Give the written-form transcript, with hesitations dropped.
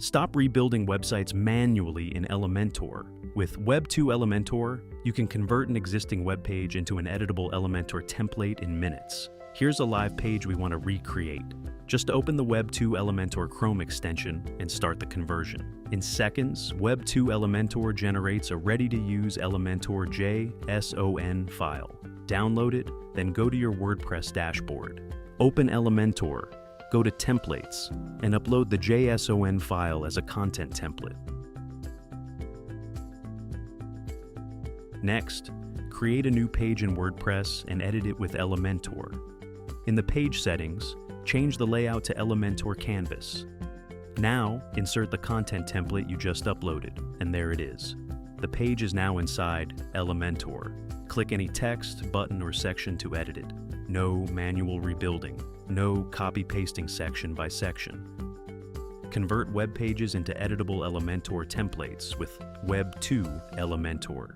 Stop rebuilding websites manually in Elementor. With Web2Elementor, you can convert an existing web page into an editable Elementor template in minutes. Here's a live page we want to recreate. Just open the Web2Elementor Chrome extension and start the conversion. In seconds, Web2Elementor generates a ready-to-use Elementor JSON file. Download it, then go to your WordPress dashboard. Open Elementor, go to Templates, and upload the JSON file as a content template. Next, create a new page in WordPress and edit it with Elementor. In the page settings, change the layout to Elementor Canvas. Now, insert the content template you just uploaded, and there it is. The page is now inside Elementor. Click any text, button, or section to edit it. No manual rebuilding. No copy-pasting section by section. Convert web pages into editable Elementor templates with Web2Elementor.